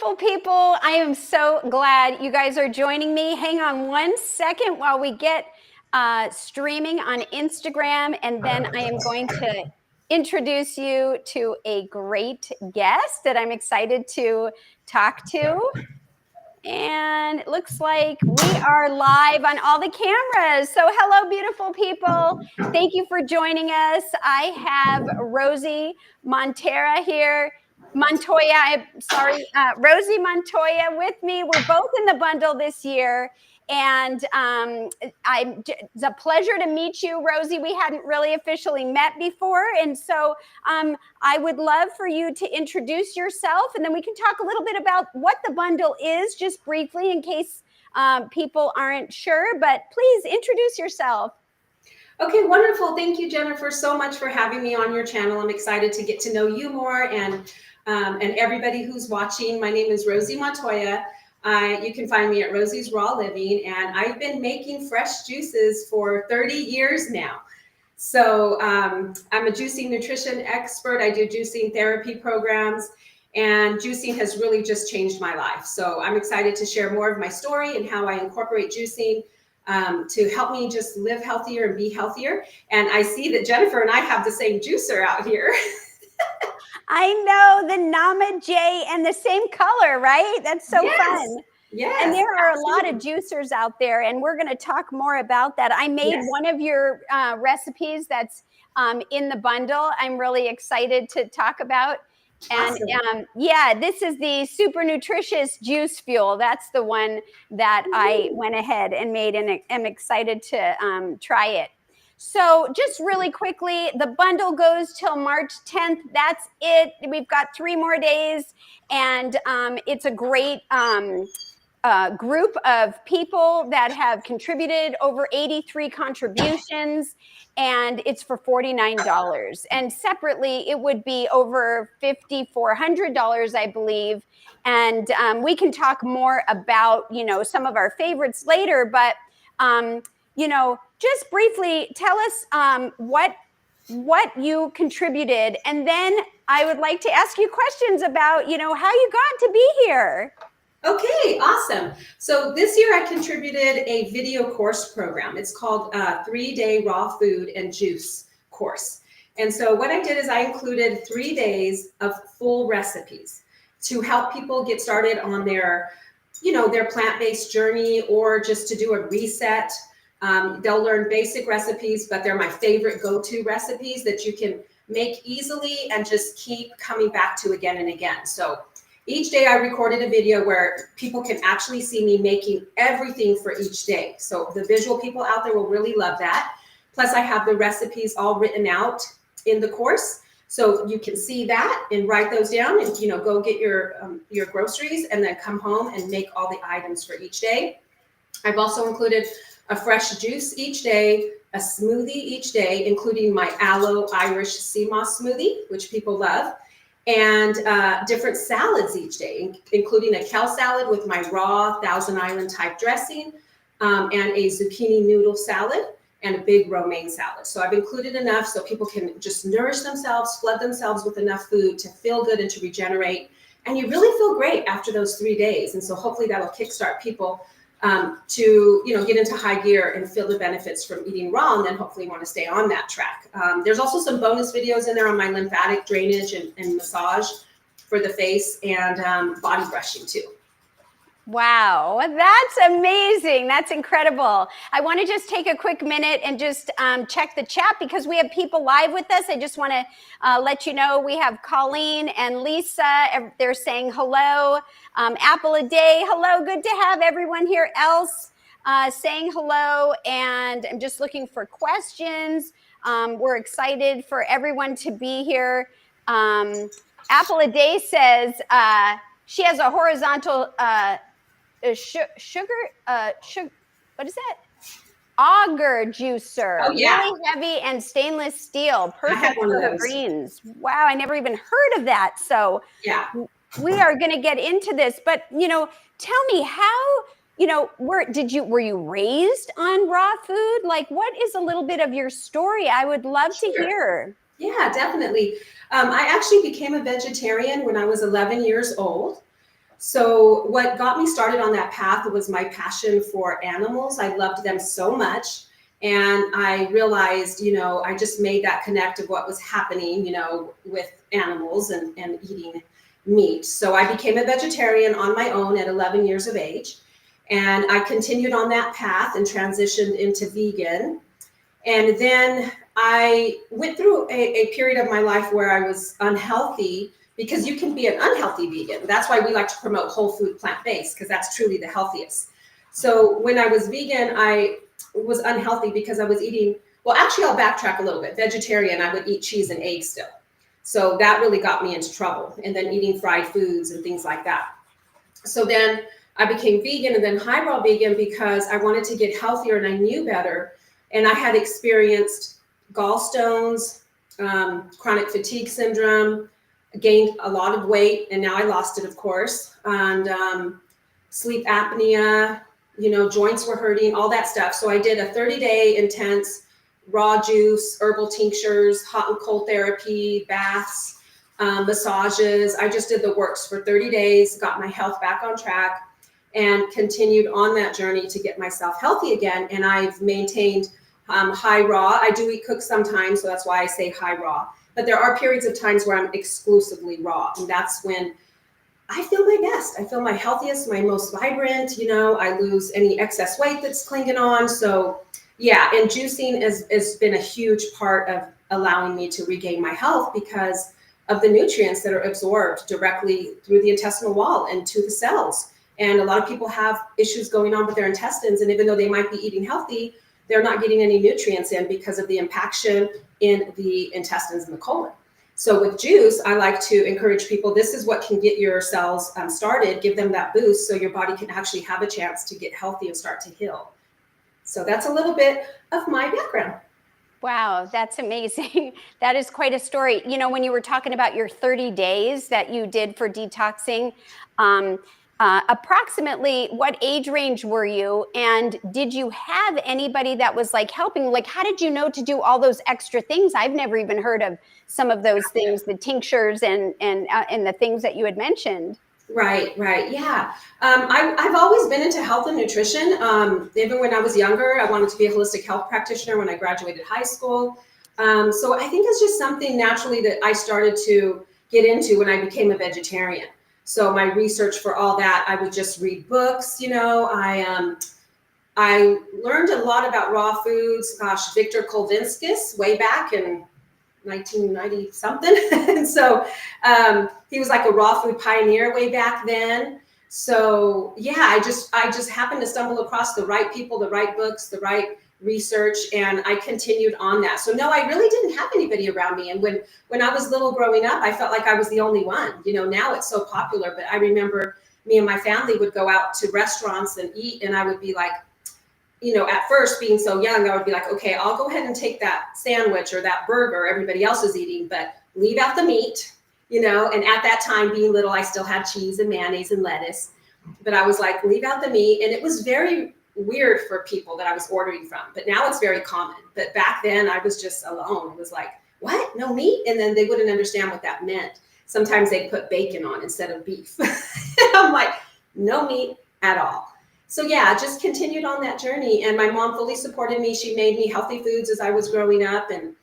beautiful people. I am so glad you guys are joining me. Hang on one second while we get streaming on Instagram, and then I am going to introduce you to a great guest that I'm excited to talk to. And it looks like we are live on all the cameras. So hello, beautiful people. Thank you for joining us. I have Rosie Montoya here. Rosie Montoya with me. We're both in the bundle this year. And it's a pleasure to meet you, Rosie. We hadn't really officially met before. And so I would love for you to introduce yourself, and then we can talk a little bit about what the bundle is, just briefly, in case people aren't sure. But please introduce yourself. Okay, wonderful. Thank you, Jennifer, so much for having me on your channel. I'm excited to get to know you more and everybody who's watching. My name is Rosie Montoya. You can find me at Rosie's Raw Living, and I've been making fresh juices for 30 years now. So I'm a juicing nutrition expert. I do juicing therapy programs, and juicing has really just changed my life. So I'm excited to share more of my story and how I incorporate juicing to help me just live healthier and be healthier. And I see that Jennifer and I have the same juicer out here. I know, the Nama J, and the same color, right? That's so fun. Yes. And there are a lot of juicers out there, and we're going to talk more about that. I made one of your recipes that's in the bundle. I'm really excited to talk about. And awesome. This is the super nutritious juice fuel. That's the one that I went ahead and made, and am excited to try it. So just really quickly, the bundle goes till March 10th. That's it. We've got 3 more days, and it's a great group of people that have contributed, over 83 contributions, and it's for $49. And separately, it would be over $5,400, I believe. And we can talk more about, some of our favorites later, but just briefly tell us what you contributed, and then I would like to ask you questions about, how you got to be here. Okay, awesome. So this year I contributed a video course program. It's called 3-Day Raw Food and Juice course. And so what I did is I included 3 days of full recipes to help people get started on their plant-based journey, or just to do a reset. They'll learn basic recipes, but they're my favorite go-to recipes that you can make easily and just keep coming back to again and again. So each day I recorded a video where people can actually see me making everything for each day. So the visual people out there will really love that. Plus I have the recipes all written out in the course, so you can see that and write those down, and go get your groceries and then come home and make all the items for each day. I've also included a fresh juice each day, a smoothie each day, including my aloe Irish sea moss smoothie, which people love, and different salads each day, including a kale salad with my raw Thousand Island type dressing, and a zucchini noodle salad, and a big romaine salad. So I've included enough so people can just nourish themselves, flood themselves with enough food to feel good and to regenerate. And you really feel great after those 3 days. And so hopefully that'll kickstart people to get into high gear and feel the benefits from eating raw, and then hopefully want to stay on that track. There's also some bonus videos in there on my lymphatic drainage and massage for the face, and body brushing too. Wow, that's amazing. That's incredible. I want to just take a quick minute and just check the chat, because we have people live with us. I just want to let you know we have Colleen and Lisa. They're saying hello. Apple a day, hello. Good to have everyone here else saying hello. And I'm just looking for questions. We're excited for everyone to be here. Apple a day says she has a horizontal sugar, what is that? Auger juicer. Oh, yeah. Really heavy and stainless steel. Perfect for her greens. Wow, I never even heard of that. So yeah, we are going to get into this. But tell me, how were you raised on raw food? Like, what is a little bit of your story? I would love to hear. Yeah, definitely. I actually became a vegetarian when I was 11 years old. So what got me started on that path was my passion for animals. I loved them so much. And I realized, I just made that connect of what was happening, with animals and eating meat. So I became a vegetarian on my own at 11 years of age. And I continued on that path and transitioned into vegan. And then I went through a period of my life where I was unhealthy, because you can be an unhealthy vegan. That's why we like to promote whole food, plant-based, because that's truly the healthiest. So when I was vegan, I was unhealthy because I was eating, well, actually, I'll backtrack a little bit. Vegetarian, I would eat cheese and eggs still. So that really got me into trouble. And then eating fried foods and things like that. So then I became vegan and then highbrow vegan because I wanted to get healthier and I knew better. And I had experienced gallstones, chronic fatigue syndrome, gained a lot of weight, and now I lost it, of course, and sleep apnea, joints were hurting, all that stuff. So I did a 30-day intense raw juice, herbal tinctures, hot and cold therapy, baths, massages. I just did the works for 30 days, got my health back on track, and continued on that journey to get myself healthy again. And I've maintained high raw. I do eat cooked sometimes, so that's why I say high raw. But there are periods of times where I'm exclusively raw. And that's when I feel my best. I feel my healthiest, my most vibrant. I lose any excess weight that's clinging on. So yeah, and juicing has been a huge part of allowing me to regain my health because of the nutrients that are absorbed directly through the intestinal wall and to the cells. And a lot of people have issues going on with their intestines. And even though they might be eating healthy, they're not getting any nutrients in because of the impaction in the intestines and the colon. So with juice, I like to encourage people, this is what can get your cells started, give them that boost so your body can actually have a chance to get healthy and start to heal. So that's a little bit of my background. Wow, that's amazing. That is quite a story. When you were talking about your 30 days that you did for detoxing, approximately what age range were you? And did you have anybody that was like helping? Like, how did you know to do all those extra things? I've never even heard of some of those things, the tinctures and the things that you had mentioned. Right. Yeah. I've always been into health and nutrition. Even when I was younger, I wanted to be a holistic health practitioner when I graduated high school. So I think it's just something naturally that I started to get into when I became a vegetarian. So my research for all that, I would just read books. I learned a lot about raw foods. Gosh, Victor Kulvinskis way back in 1990 something. And so he was like a raw food pioneer way back then. So yeah, I just happened to stumble across the right people, the right books, the right research, and I continued on that. So no, I really didn't have anybody around me. And when I was little growing up, I felt like I was the only one. Now it's so popular, but I remember me and my family would go out to restaurants and eat, and I would be like, at first being so young, I would be like, okay, I'll go ahead and take that sandwich or that burger everybody else is eating, but leave out the meat, and at that time being little, I still had cheese and mayonnaise and lettuce, but I was like, leave out the meat. And it was very weird for people that I was ordering from, but now it's very common. But back then I was just alone. It was like, what? No meat? And then they wouldn't understand what that meant. Sometimes they'd put bacon on instead of beef. I'm like, no meat at all. So yeah, just continued on that journey, and my mom fully supported me. She made me healthy foods as I was growing up, and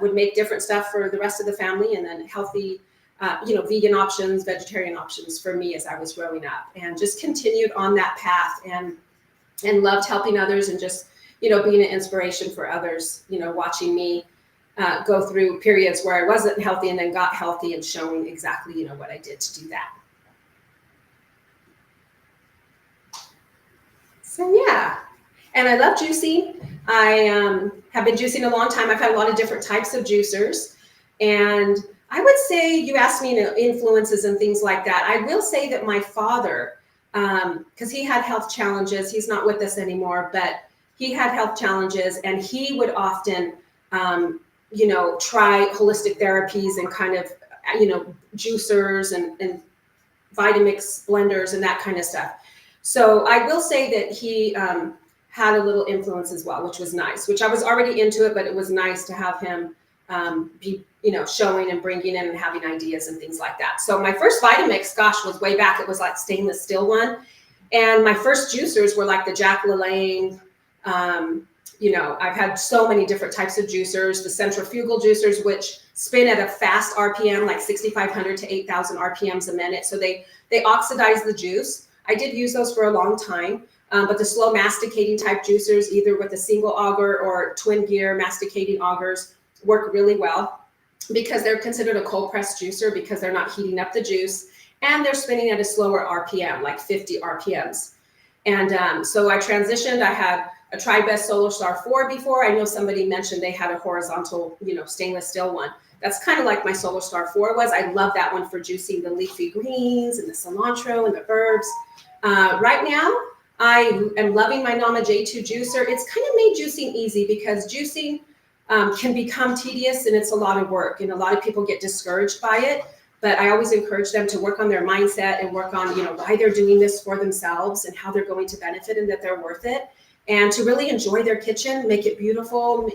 would make different stuff for the rest of the family, and then healthy, vegan options, vegetarian options for me as I was growing up, and just continued on that path, and loved helping others, and just being an inspiration for others. Watching me go through periods where I wasn't healthy and then got healthy, and showing exactly what I did to do that. So yeah, and I love juicing. I have been juicing a long time. I've had a lot of different types of juicers. And I would say, you asked me influences and things like that. I will say that my father, because he had health challenges, he's not with us anymore, but he had health challenges, and he would often, try holistic therapies and kind of, juicers and Vitamix blenders and that kind of stuff. So I will say that he had a little influence as well, which was nice, which I was already into it, but it was nice to have him, be, showing and bringing in and having ideas and things like that. So my first Vitamix, gosh, was way back. It was like stainless steel one. And my first juicers were like the Jack LaLanne. I've had so many different types of juicers, the centrifugal juicers, which spin at a fast RPM, like 6,500 to 8,000 RPMs a minute. So they oxidize the juice. I did use those for a long time. But the slow masticating type juicers, either with a single auger or twin gear masticating augers, work really well because they're considered a cold press juicer because they're not heating up the juice and they're spinning at a slower RPM, like 50 RPMs. And so I transitioned. I had a TriBest Solar Star 4 before. I know somebody mentioned they had a horizontal, stainless steel one. That's kind of like my Solar Star 4 was. I love that one for juicing the leafy greens and the cilantro and the herbs. Right now, I am loving my Nama J2 juicer. It's kind of made juicing easy because juicing can become tedious and it's a lot of work. And a lot of people get discouraged by it. But I always encourage them to work on their mindset and work on, why they're doing this for themselves and how they're going to benefit and that they're worth it. And to really enjoy their kitchen, make it beautiful,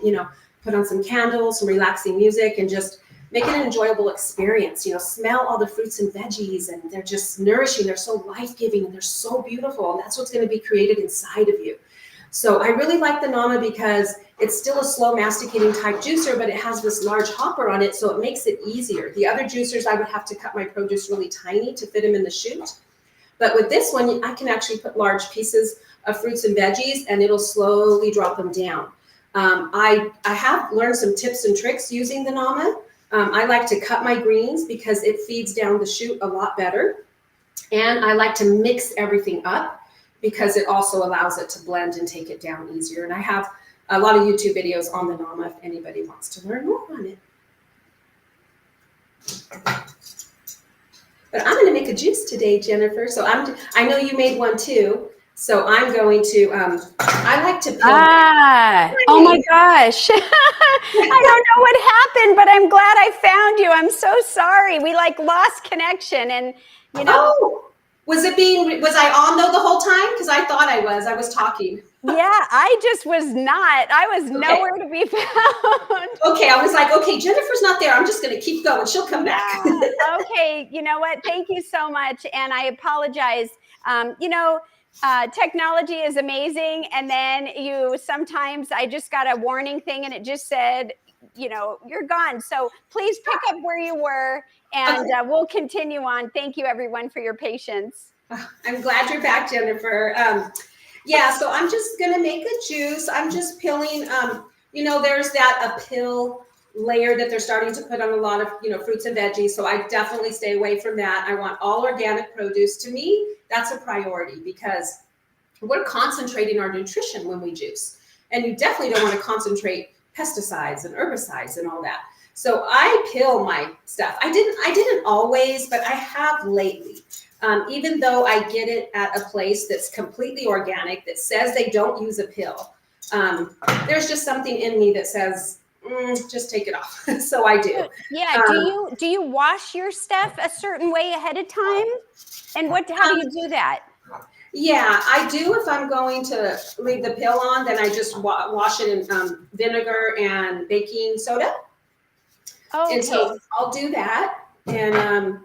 put on some candles, some relaxing music, and just make it an enjoyable experience. Smell all the fruits and veggies, and they're just nourishing. They're so life-giving, and they're so beautiful. And that's what's going to be created inside of you. So I really like the Nama because it's still a slow masticating type juicer, but it has this large hopper on it, so it makes it easier. The other juicers, I would have to cut my produce really tiny to fit them in the chute. But with this one, I can actually put large pieces of fruits and veggies, and it'll slowly drop them down. I have learned some tips and tricks using the Nama. I like to cut my greens because it feeds down the chute a lot better. And I like to mix everything up because it also allows it to blend and take it down easier. And I have a lot of YouTube videos on the Nama if anybody wants to learn more on it. But I'm going to make a juice today, Jennifer. So I know you made one too. So I'm going to, I like to peel. Oh my gosh. I don't know what happened, but I'm glad I found you. I'm so sorry. We lost connection and, Oh, was I on though the whole time? Because I thought I was talking. Yeah, I just was not. I was nowhere to be found. Okay, I was like, okay, Jennifer's not there. I'm just going to keep going. She'll come back. Okay, you know what? Thank you so much. And I apologize. Technology is amazing. And then sometimes I just got a warning thing and it just said, you're gone. So please pick up where you were and we'll continue on. Thank you everyone for your patience. I'm glad you're back, Jennifer. Yeah, so I'm just going to make a juice. I'm just peeling, there's that pill layer that they're starting to put on a lot of, fruits and veggies. So I definitely stay away from that. I want all organic produce. To me, that's a priority because we're concentrating our nutrition when we juice. And you definitely don't want to concentrate pesticides and herbicides and all that. So I peel my stuff. I didn't always, but I have lately. Even though I get it at a place that's completely organic, that says they don't use a pill, there's just something in me that says, just take it off. So I do. Yeah. Do you wash your stuff a certain way ahead of time? And how do you do that? Yeah, I do. If I'm going to leave the pill on, then I just wash it in vinegar and baking soda. Oh, okay. And so I'll do that. And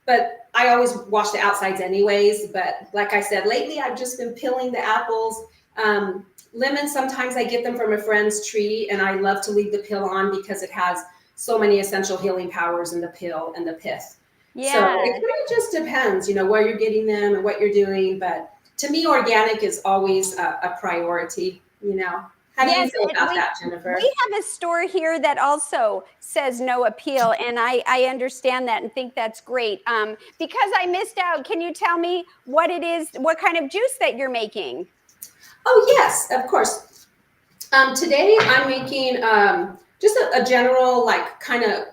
but I always wash the outsides anyways. But like I said, lately I've just been peeling the apples. Lemons, sometimes I get them from a friend's tree, and I love to leave the peel on because it has so many essential healing powers in the peel and the pith. Yeah. So it kind of just depends, where you're getting them and what you're doing. But to me, organic is always a priority, How do you feel about that, Jennifer? We have a store here that also says no appeal, and I understand that and think that's great. Because I missed out, can you tell me what it is, what kind of juice that you're making? Oh, yes, of course. Today I'm making just a general, kind of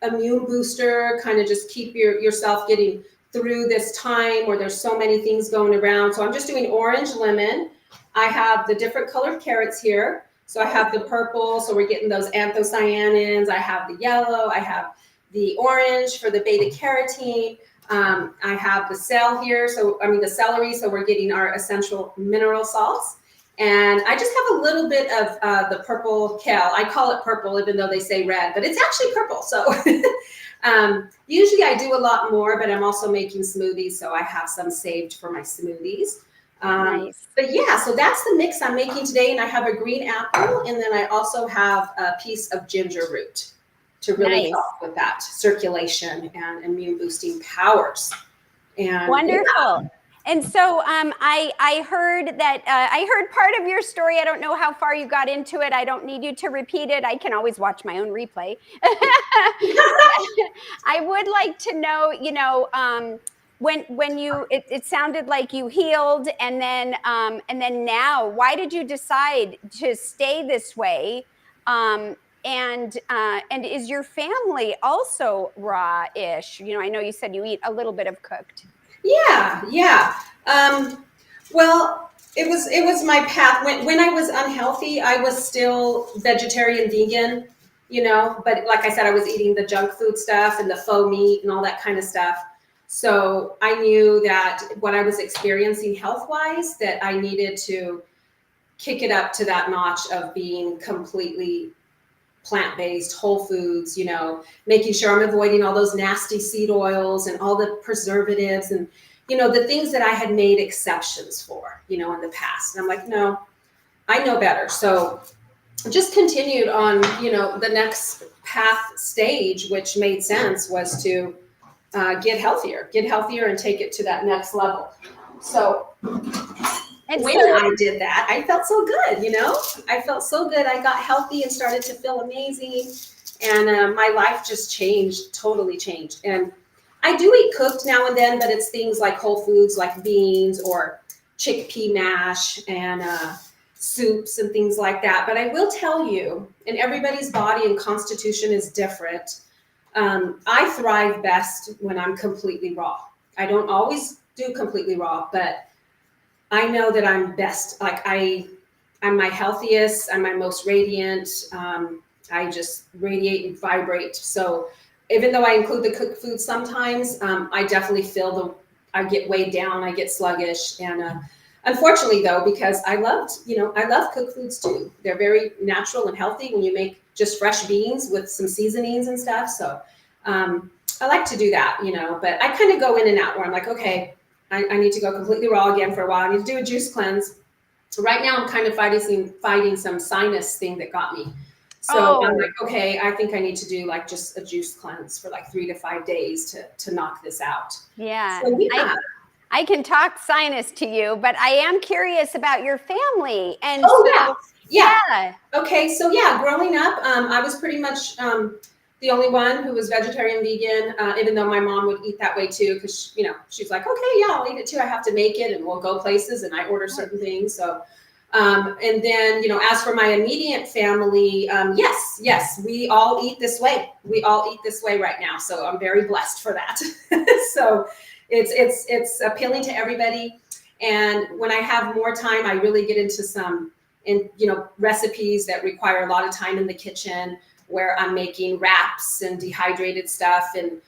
immune booster, kind of just keep yourself getting through this time where there's so many things going around. So I'm just doing orange, lemon. I have the different colored carrots here. So I have the purple, so we're getting those anthocyanins. I have the yellow. I have the orange for the beta carotene. I have the the celery, so we're getting our essential mineral salts. And I just have a little bit of the purple kale. I call it purple, even though they say red, but it's actually purple. So usually I do a lot more, but I'm also making smoothies. So I have some saved for my smoothies. Nice. But yeah, so that's the mix I'm making today. And I have a green apple, and then I also have a piece of ginger root to really Nice. help with that circulation and immune boosting powers. And Wonderful. yeah. And so I heard that I heard part of your story. I don't know how far you got into it. I don't need you to repeat it. I can always watch my own replay. I would like to know, when you it sounded like you healed, and then now, why did you decide to stay this way? And is your family also raw-ish? I know you said you eat a little bit of cooked. Yeah. Well, it was my path. When I was unhealthy, I was still vegetarian, vegan, but like I said, I was eating the junk food stuff and the faux meat and all that kind of stuff. So I knew that what I was experiencing health-wise, that I needed to kick it up to that notch of being completely plant-based, whole foods, making sure I'm avoiding all those nasty seed oils and all the preservatives and, the things that I had made exceptions for, in the past. And I'm like, no, I know better. So just continued on, the next path stage, which made sense, was to get healthier and take it to that next level. So when I did that, I felt so good, I felt so good. I got healthy and started to feel amazing. And my life just totally changed. And I do eat cooked now and then, but it's things like whole foods, like beans or chickpea mash and soups and things like that. But I will tell you, and everybody's body and constitution is different. I thrive best when I'm completely raw. I don't always do completely raw, but I know that I'm best. Like I'm my healthiest. I'm my most radiant. I just radiate and vibrate. So even though I include the cooked food sometimes, I definitely I get weighed down. I get sluggish. And unfortunately though, because I love cooked foods too. They're very natural and healthy when you make just fresh beans with some seasonings and stuff. So I like to do that, but I kind of go in and out where I'm like, okay, I need to go completely raw again for a while. I need to do a juice cleanse. Right now I'm kind of fighting some sinus thing that got me. So I'm like, okay, I think I need to do like just a juice cleanse for like 3 to 5 days to knock this out. Yeah. So, yeah. I can talk sinus to you, but I am curious about your family. And yeah. Okay. So yeah, growing up, I was pretty much the only one who was vegetarian, vegan, even though my mom would eat that way too, because she's like, okay, yeah, I'll eat it too. I have to make it, and we'll go places, and I order certain things. So, and then as for my immediate family, yes, we all eat this way. We all eat this way right now. So I'm very blessed for that. So it's appealing to everybody. And when I have more time, I really get into some recipes that require a lot of time in the kitchen, where I'm making wraps and dehydrated stuff and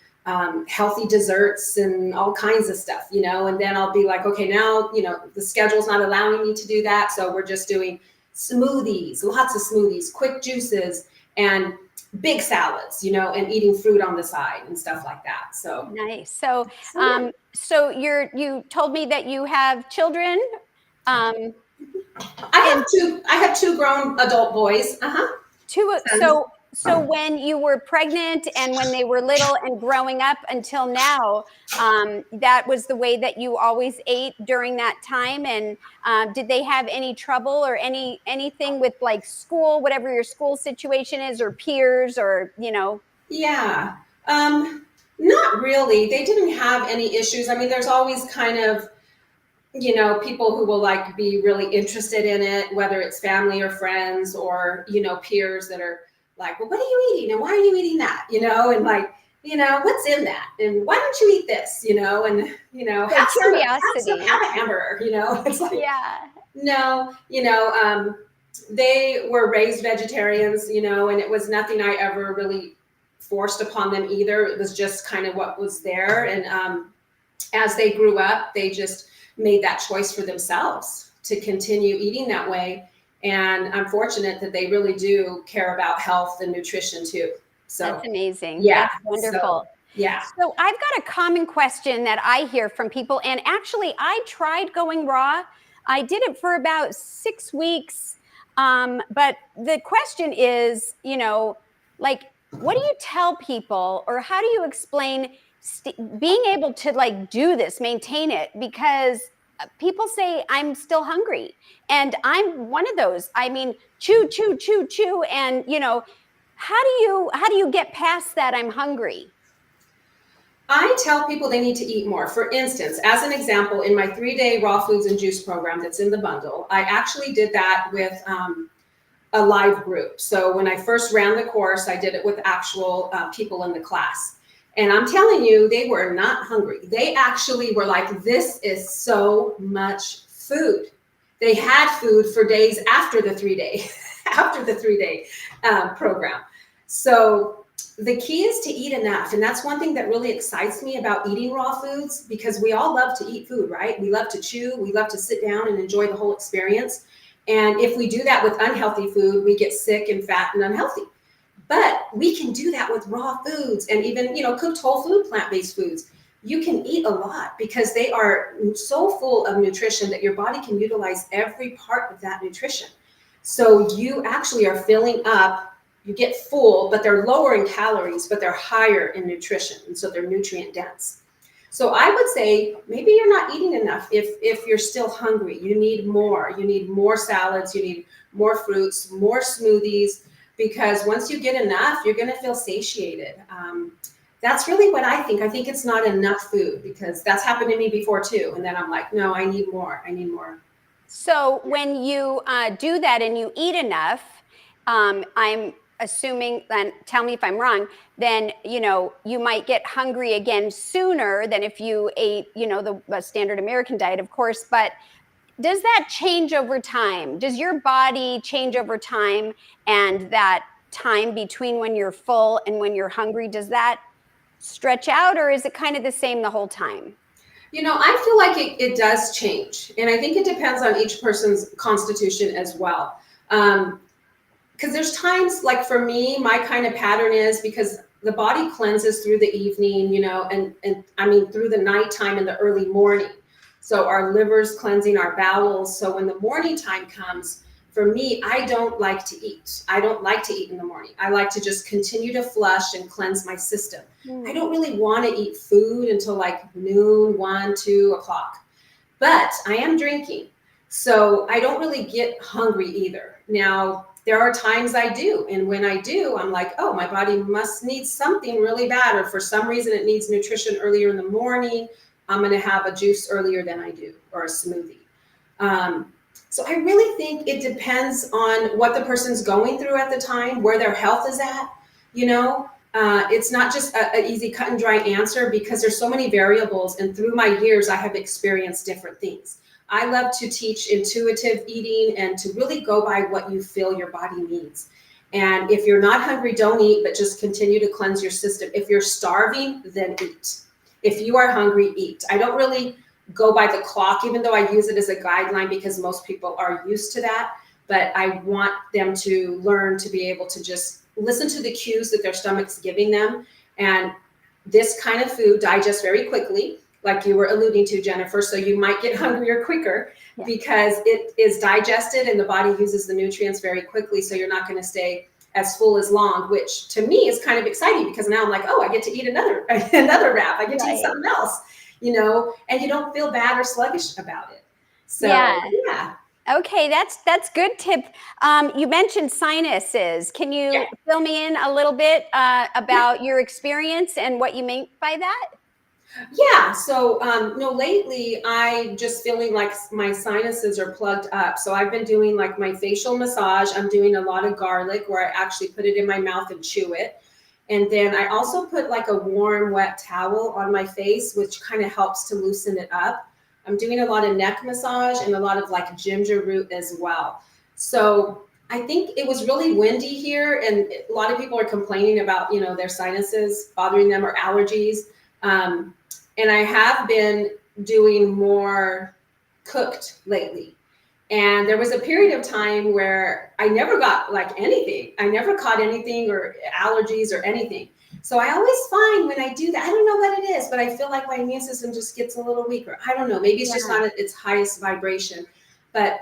healthy desserts and all kinds of stuff, and then I'll be like, okay, now, the schedule's not allowing me to do that. So we're just doing smoothies, lots of smoothies, quick juices, and big salads, and eating fruit on the side and stuff like that. So nice. So you told me that you have children. I have two grown adult boys. Two. So when you were pregnant and when they were little and growing up until now, that was the way that you always ate during that time. And did they have any trouble or anything with like school, whatever your school situation is, or peers, or Yeah. Not really. They didn't have any issues. I mean, there's always kind of people who will like be really interested in it, whether it's family or friends or peers that are like, well, what are you eating? And why are you eating that? And like, what's in that? And why don't you eat this? And have a hamburger, It's like, yeah. No, they were raised vegetarians, and it was nothing I ever really forced upon them either. It was just kind of what was there. And as they grew up, they just made that choice for themselves to continue eating that way. And I'm fortunate that they really do care about health and nutrition too. So That's amazing. yeah, That's wonderful. yeah. So I've got a common question that I hear from people, and actually I tried going raw. I did it for about 6 weeks. But the question is, like, what do you tell people, or how do you explain being able to like do this, maintain it? Because people say I'm still hungry, and I'm one of those. I mean, chew, chew, chew, chew, and how do you get past that? I'm hungry. I tell people they need to eat more. For instance, as an example, in my 3-day raw foods and juice program that's in the bundle, I actually did that with a live group. So when I first ran the course, I did it with actual people in the class. And I'm telling you, they were not hungry. They actually were like, this is so much food. They had food for days after the 3-day, after the 3-day program. So the key is to eat enough. And that's one thing that really excites me about eating raw foods, because we all love to eat food, right? We love to chew, we love to sit down and enjoy the whole experience. And if we do that with unhealthy food, we get sick and fat and unhealthy. But we can do that with raw foods and even, cooked whole food, plant-based foods. You can eat a lot because they are so full of nutrition that your body can utilize every part of that nutrition. So you actually are filling up. You get full, but they're lower in calories, but they're higher in nutrition. And so they're nutrient dense. So I would say maybe you're not eating enough if you're still hungry. You need more. You need more salads. You need more fruits, more smoothies, because once you get enough, you're going to feel satiated. That's really what I think. I think it's not enough food, because that's happened to me before too. And then I'm like, no, I need more. I need more. So when you do that and you eat enough, I'm assuming, and tell me if I'm wrong, then you might get hungry again sooner than if you ate the standard American diet, of course. But does that change over time? Does your body change over time? And that time between when you're full and when you're hungry, does that stretch out, or is it kind of the same the whole time? I feel like it does change. And I think it depends on each person's constitution as well. Because there's times, like for me, my kind of pattern is, because the body cleanses through the evening, and I mean, through the nighttime and the early morning. So our liver's cleansing our bowels. So when the morning time comes, for me, I don't like to eat. I don't like to eat in the morning. I like to just continue to flush and cleanse my system. I don't really want to eat food until like noon, 1, 2 o'clock. But I am drinking. So I don't really get hungry either. Now, there are times I do. And when I do, I'm like, oh, my body must need something really bad. Or for some reason, it needs nutrition earlier in the morning. I'm going to have a juice earlier than I do, or a smoothie. So I really think it depends on what the person's going through at the time, where their health is at. It's not just an easy cut and dry answer, because there's so many variables. And through my years, I have experienced different things. I love to teach intuitive eating and to really go by what you feel your body needs. And if you're not hungry, don't eat, but just continue to cleanse your system. If you're starving, then eat. If you are hungry, eat. I don't really go by the clock, even though I use it as a guideline, because most people are used to that. But I want them to learn to be able to just listen to the cues that their stomach's giving them. And this kind of food digests very quickly, like you were alluding to, Jennifer. So you might get hungrier quicker because it is digested and the body uses the nutrients very quickly. So you're not going to stay as full as long, which to me is kind of exciting, because now I'm like, oh, I get to eat another wrap. I get to eat something else, and you don't feel bad or sluggish about it. So yeah. Okay, that's good tip. You mentioned sinuses. Can you fill me in a little bit about your experience and what you mean by that? Yeah. So, lately I'm just feeling like my sinuses are plugged up. So I've been doing like my facial massage. I'm doing a lot of garlic, where I actually put it in my mouth and chew it. And then I also put like a warm, wet towel on my face, which kind of helps to loosen it up. I'm doing a lot of neck massage and a lot of like ginger root as well. So I think it was really windy here, and a lot of people are complaining about, their sinuses bothering them, or allergies. And I have been doing more cooked lately. And there was a period of time where I never got like anything. I never caught anything or allergies or anything. So I always find when I do that, I don't know what it is, but I feel like my immune system just gets a little weaker. I don't know. Maybe it's just Yeah. not at its highest vibration. But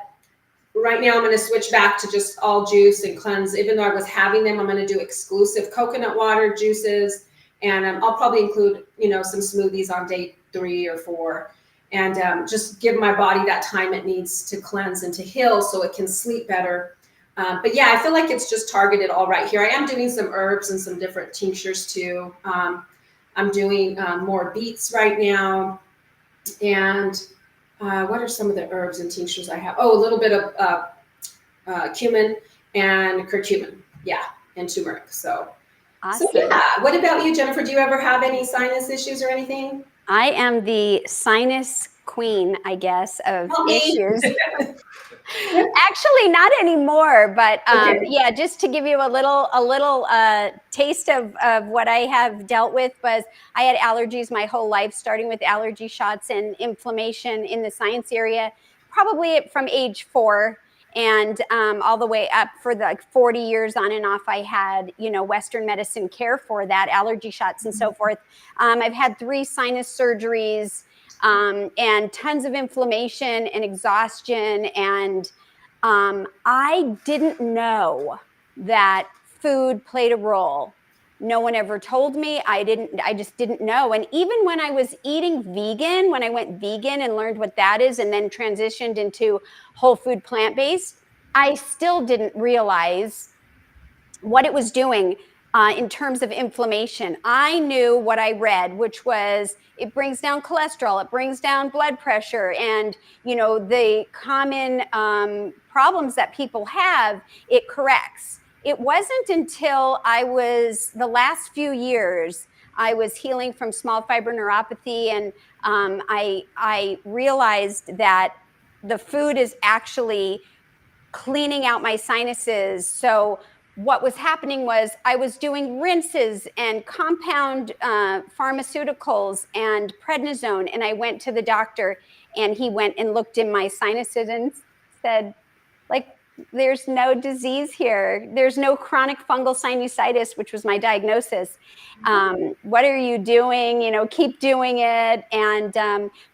right now I'm going to switch back to just all juice and cleanse. Even though I was having them, I'm going to do exclusive coconut water juices. And I'll probably include, some smoothies on day 3 or 4. And just give my body that time it needs to cleanse and to heal so it can sleep better. But yeah, I feel like it's just targeted all right here. I am doing some herbs and some different tinctures too. I'm doing more beets right now. And what are some of the herbs and tinctures I have? Oh, a little bit of cumin and curcumin. Yeah, and turmeric. So Awesome. yeah. What about you, Jennifer? Do you ever have any sinus issues or anything? I am the sinus queen, I guess, of Help me. issues. Actually, not anymore, but Okay. yeah, just to give you a little taste of what I have dealt with was I had allergies my whole life, starting with allergy shots and inflammation in the sinus area, probably from age 4. And all the way up for the 40 years on and off, I had, Western medicine care for that, allergy shots and so forth. I've had 3 sinus surgeries and tons of inflammation and exhaustion. And I didn't know that food played a role. No one ever told me. I just didn't know. And even when I was eating vegan, when I went vegan and learned what that is and then transitioned into whole food plant-based, I still didn't realize what it was doing in terms of inflammation. I knew what I read, which was it brings down cholesterol, it brings down blood pressure, and the common problems that people have, it corrects. It wasn't until the last few years, I was healing from small fiber neuropathy, and I realized that the food is actually cleaning out my sinuses. So what was happening was I was doing rinses and compound pharmaceuticals and prednisone. And I went to the doctor and he went and looked in my sinuses and said, like, there's no disease here. There's no chronic fungal sinusitis, which was my diagnosis. What are you doing? Keep doing it. And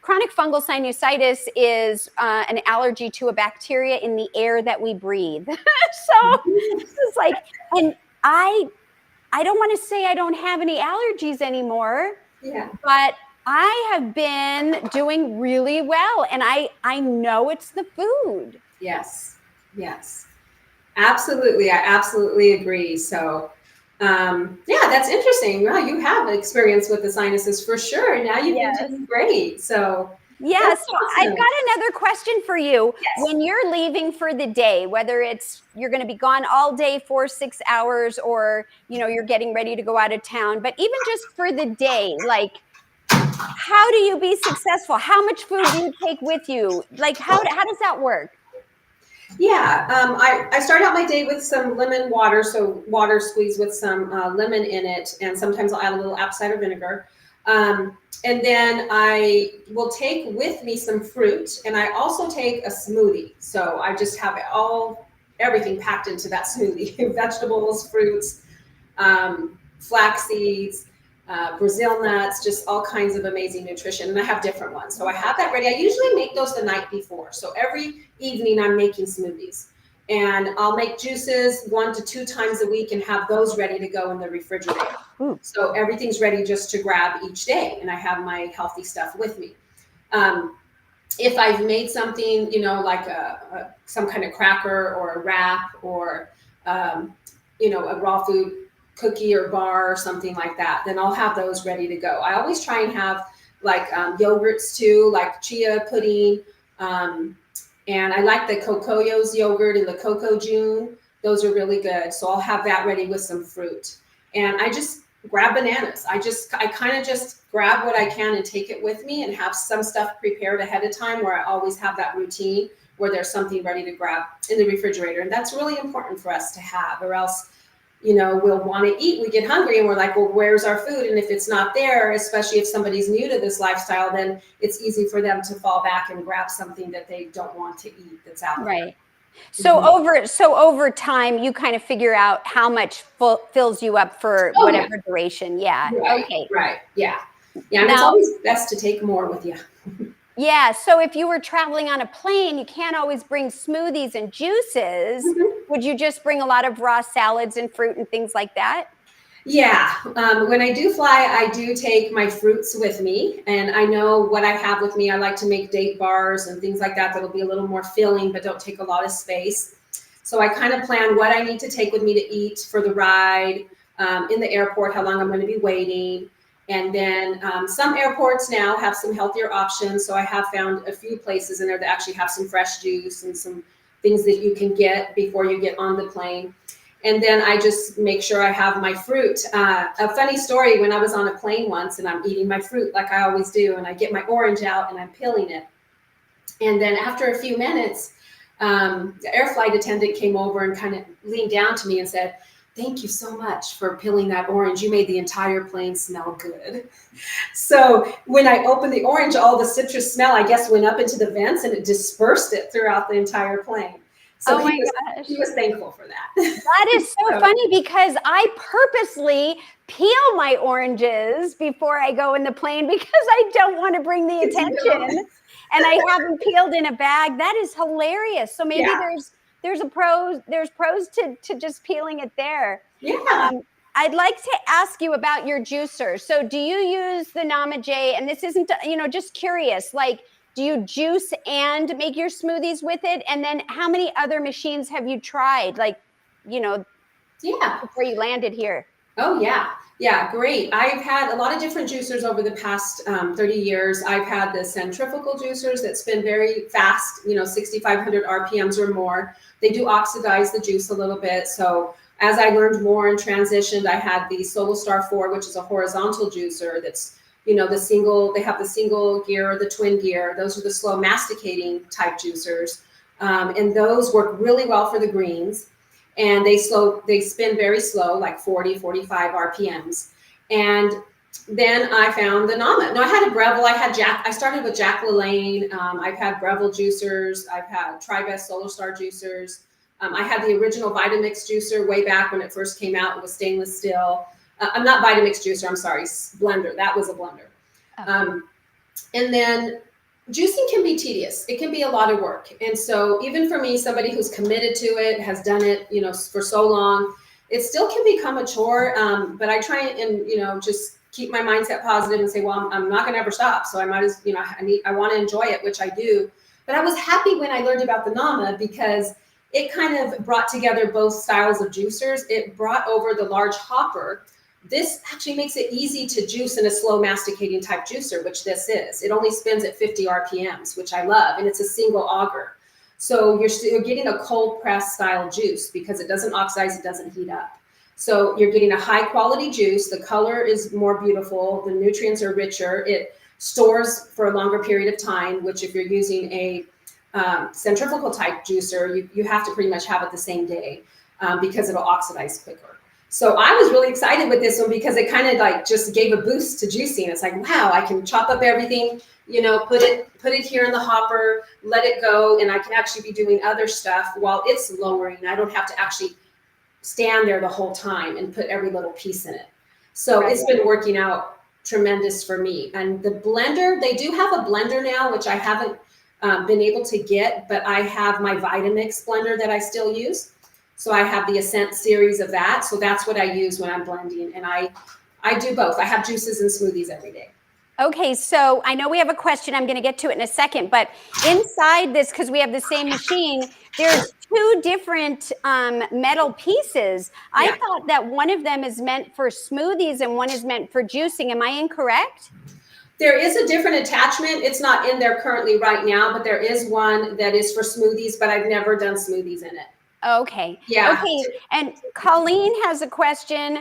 chronic fungal sinusitis is an allergy to a bacteria in the air that we breathe. So it's like, and I don't want to say I don't have any allergies anymore. Yeah. But I have been doing really well. And I know it's the food. Yes. Absolutely. I absolutely agree. So, yeah, that's interesting. Well, you have experience with the sinuses for sure. Now you've been doing great. So, yeah, so awesome. I've got another question for you. Yes. When you're leaving for the day, whether it's you're going to be gone all day for 6 hours or, you're getting ready to go out of town, but even just for the day, like, how do you be successful? How much food do you take with you? Like, how does that work? Yeah, I start out my day with some lemon water, so water squeezed with some lemon in it, and sometimes I'll add a little apple cider vinegar. And then I will take with me some fruit, and I also take a smoothie. So I just have everything packed into that smoothie: vegetables, fruits, flax seeds, Brazil nuts, just all kinds of amazing nutrition. And I have different ones. So I have that ready. I usually make those the night before. So every evening I'm making smoothies. And I'll make juices 1 to 2 times a week and have those ready to go in the refrigerator. So everything's ready just to grab each day. And I have my healthy stuff with me. If I've made something, like some kind of cracker or a wrap or, a raw food cookie or bar or something like that, then I'll have those ready to go. I always try and have like yogurts too, like chia pudding. And I like the Cocoyo's yogurt and the Coco June. Those are really good. So I'll have that ready with some fruit. And I just grab bananas. I kind of just grab what I can and take it with me and have some stuff prepared ahead of time where I always have that routine where there's something ready to grab in the refrigerator. And that's really important for us to have, or else we'll want to eat. We get hungry and we're like, well, where's our food? And if it's not there, especially if somebody's new to this lifestyle, then it's easy for them to fall back and grab something that they don't want to eat that's out there. Right. So over time, you kind of figure out how much fills you up for whatever duration. Yeah. Right, okay. Right. Yeah. Yeah. And it's always best to take more with you. Yeah. So if you were traveling on a plane, you can't always bring smoothies and juices. Would you just bring a lot of raw salads and fruit and things like that? Yeah. When I do fly, I do take my fruits with me, and I know what I have with me. I like to make date bars and things like that that'll be a little more filling, but don't take a lot of space. So I kind of plan what I need to take with me to eat for the ride, in the airport, how long I'm going to be waiting. And then some airports now have some healthier options. So I have found a few places in there that actually have some fresh juice and some things that you can get before you get on the plane. And then I just make sure I have my fruit. A funny story, when I was on a plane once and I'm eating my fruit like I always do, and I get my orange out and I'm peeling it. And then after a few minutes, the air flight attendant came over and kind of leaned down to me and said, "Thank you so much for peeling that orange. You made the entire plane smell good." So when I opened the orange, all the citrus smell, I guess, went up into the vents and it dispersed it throughout the entire plane. So he was thankful for that. That is so funny, because I purposely peel my oranges before I go in the plane because I don't want to bring the attention. And I have them peeled in a bag. That is hilarious. So maybe there's pros to just peeling it there. Yeah. I'd like to ask you about your juicer. So do you use the Namaje? And this isn't, just curious, like, do you juice and make your smoothies with it? And then how many other machines have you tried? Like, before you landed here? Oh, yeah. Yeah, great. I've had a lot of different juicers over the past 30 years. I've had the centrifugal juicers that spin very fast, 6,500 RPMs or more. They do oxidize the juice a little bit. So as I learned more and transitioned, I had the SoloStar 4, which is a horizontal juicer that's, they have the single gear, the twin gear. Those are the slow masticating type juicers. And those work really well for the greens. And they spin very slow, like 40, 45 RPMs. And then I found the Nama. No, I had a Breville. I started with Jack LaLanne. I've had Breville juicers. I've had Tribest SoloStar juicers. I had the original Vitamix juicer way back when it first came out. It was stainless steel. I'm not Vitamix juicer, I'm sorry, blender. That was a blender. Okay. And then juicing can be tedious. It can be a lot of work. And so even for me, somebody who's committed to it, has done it, for so long, it still can become a chore. But I try and, just keep my mindset positive and say, well, I'm not going to ever stop. So I might as, I want to enjoy it, which I do. But I was happy when I learned about the Nama because it kind of brought together both styles of juicers. It brought over the large hopper. This actually makes it easy to juice in a slow masticating type juicer, which this is. It only spins at 50 RPMs, which I love, and it's a single auger. So you're getting a cold press style juice because it doesn't oxidize, it doesn't heat up. So you're getting a high quality juice. The color is more beautiful. The nutrients are richer. It stores for a longer period of time, which if you're using a centrifugal type juicer, you have to pretty much have it the same day because it'll oxidize quicker. So I was really excited with this one because it kind of like just gave a boost to juicing. It's like, wow, I can chop up everything, put it here in the hopper, let it go, and I can actually be doing other stuff while it's lowering. I don't have to actually stand there the whole time and put every little piece in it. So It's been working out tremendous for me. And the blender, they do have a blender now, which I haven't been able to get, but I have my Vitamix blender that I still use. So I have the Ascent series of that. So that's what I use when I'm blending. And I do both. I have juices and smoothies every day. Okay, so I know we have a question. I'm going to get to it in a second. But inside this, because we have the same machine, there's two different metal pieces. Yeah. I thought that one of them is meant for smoothies and one is meant for juicing. Am I incorrect? There is a different attachment. It's not in there currently right now, but there is one that is for smoothies, but I've never done smoothies in it. Okay. Yeah. Okay. And Colleen has a question.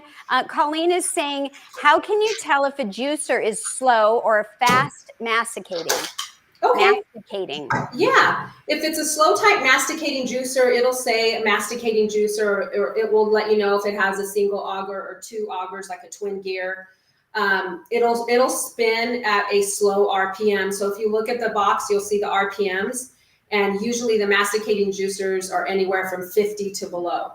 Colleen is saying, how can you tell if a juicer is slow or fast masticating? Okay. masticating. Yeah. If it's a slow type masticating juicer, it'll say masticating juicer, or it will let you know if it has a single auger or two augers, like a twin gear. It'll spin at a slow RPM. So if you look at the box, you'll see the RPMs, and usually the masticating juicers are anywhere from 50 to below.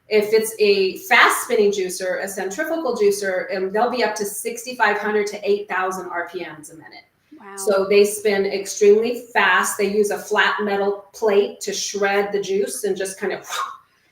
If it's a fast spinning juicer, a centrifugal juicer, they'll be up to 6,500 to 8,000 RPMs a minute. Wow. So they spin extremely fast. They use a flat metal plate to shred the juice and just kind of.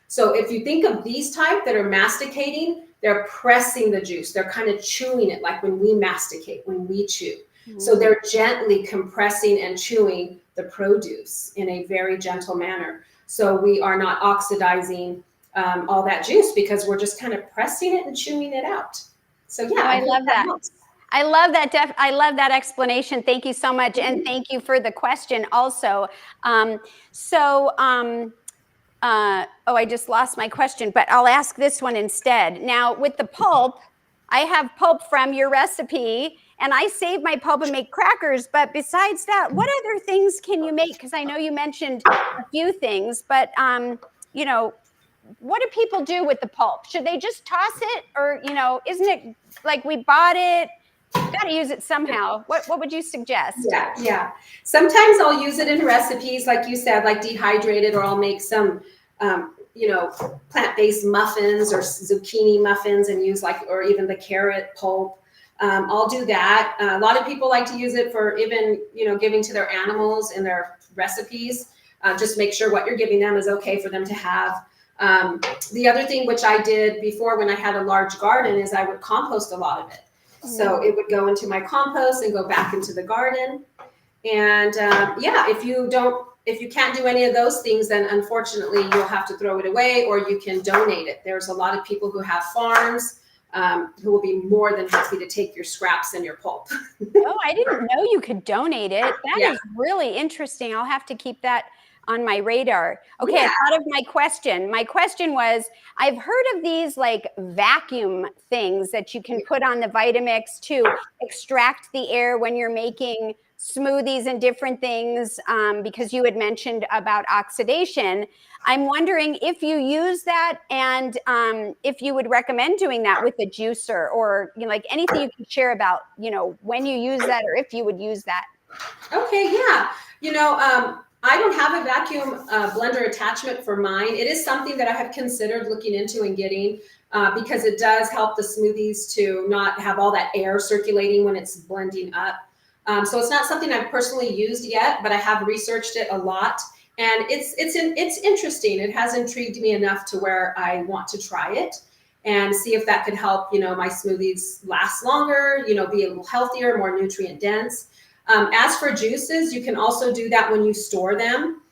So if you think of these type that are masticating, they're pressing the juice. They're kind of chewing it like when we masticate, when we chew. So they're gently compressing and chewing the produce in a very gentle manner. So we are not oxidizing all that juice because we're just kind of pressing it and chewing it out. So yeah, I love that. helps. I love that. I love that explanation. Thank you so much. And thank you for the question also. I just lost my question, but I'll ask this one instead. Now with the pulp, I have pulp from your recipe and I save my pulp and make crackers. But besides that, what other things can you make? Because I know you mentioned a few things, but you know, what do people do with the pulp? Should they just toss it, or isn't it like we bought it? Got to use it somehow. What would you suggest? Yeah. Sometimes I'll use it in recipes, like you said, like dehydrated, or I'll make some, plant-based muffins or zucchini muffins and use or even the carrot pulp. I'll do that. A lot of people like to use it for even, giving to their animals in their recipes. Just make sure what you're giving them is okay for them to have. The other thing which I did before when I had a large garden is I would compost a lot of it. So it would go into my compost and go back into the garden. And if you can't do any of those things, then unfortunately you'll have to throw it away, or you can donate it. There's a lot of people who have farms who will be more than happy to take your scraps and your pulp. Oh, I didn't know you could donate it. That is really interesting. I'll have to keep that on my radar. Okay, I thought of my question. My question was, I've heard of these like vacuum things that you can put on the Vitamix to extract the air when you're making smoothies and different things, because you had mentioned about oxidation. I'm wondering if you use that, and if you would recommend doing that with a juicer, or like anything you can share about when you use that, or if you would use that. Okay, yeah. I don't have a vacuum blender attachment for mine. It is something that I have considered looking into and getting, because it does help the smoothies to not have all that air circulating when it's blending up. So it's not something I've personally used yet, but I have researched it a lot, and it's interesting. It has intrigued me enough to where I want to try it and see if that could help, my smoothies last longer, be a little healthier, more nutrient dense. As for juices, you can also do that when you store them.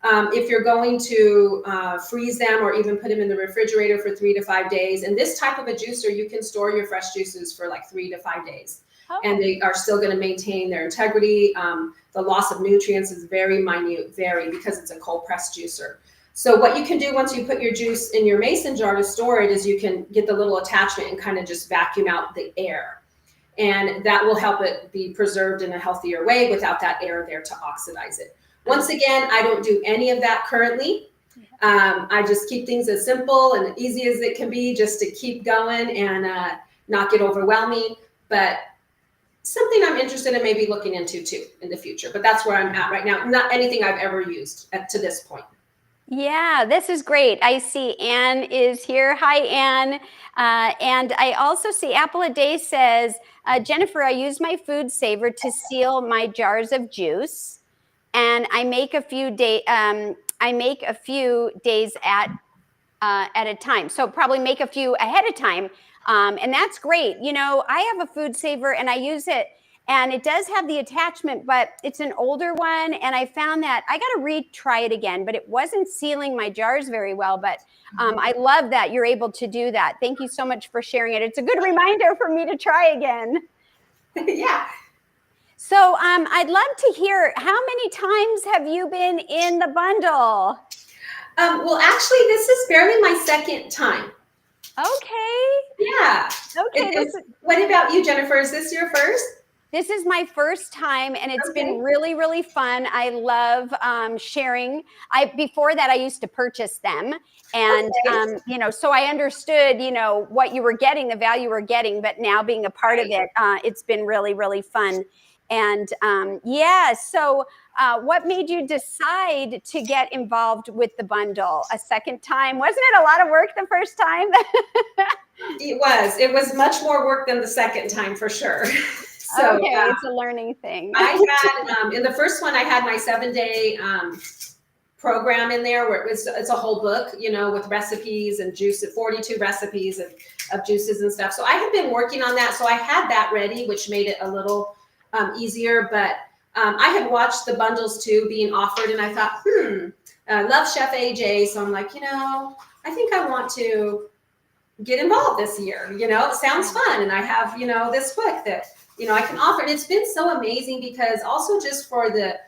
If you're going to freeze them or even put them in the refrigerator for 3 to 5 days, and this type of a juicer, you can store your fresh juices for like 3 to 5 days. And they are still going to maintain their integrity. The loss of nutrients is very minute, because it's a cold pressed juicer. So what you can do once you put your juice in your mason jar to store it is you can get the little attachment and kind of just vacuum out the air. And that will help it be preserved in a healthier way without that air there to oxidize it. Once again, I don't do any of that currently. I just keep things as simple and easy as it can be, just to keep going and not get overwhelming. But something I'm interested in maybe looking into too in the future. But that's where I'm at right now. Not anything I've ever used to this point. Yeah, this is great. I see Anne is here. Hi, Anne. And I also see Apple a Day says, Jennifer, I use my food saver to seal my jars of juice, and I make a few days at a time. So probably make a few ahead of time. And that's great. I have a food saver and I use it, and it does have the attachment, but it's an older one. And I found that I got to retry it again, but it wasn't sealing my jars very well. But I love that you're able to do that. Thank you so much for sharing it. It's a good reminder for me to try again. Yeah. So I'd love to hear, how many times have you been in the bundle? Well, actually, this is barely my second time. Okay. Yeah. Okay. What about you, Jennifer? Is this your first? This is my first time, and it's Okay. been really, really fun. I love sharing. Before that, I used to purchase them, and Okay. so I understood, what you were getting, the value you were getting. But now being a part of Right. it, it's been really, really fun. And yeah, so what made you decide to get involved with the bundle a second time? Wasn't it a lot of work the first time? It was. It was much more work than the second time for sure. So Okay, it's a learning thing. I had in the first one I had my 7-day program in there where it's a whole book, with recipes and juice, 42 recipes of juices and stuff. So I had been working on that, so I had that ready, which made it a little easier. But I had watched the bundles too being offered, and I thought, I love Chef AJ, so I'm like, I think I want to get involved this year. It sounds fun, and I have this book that I can offer, and it's been so amazing because also just for the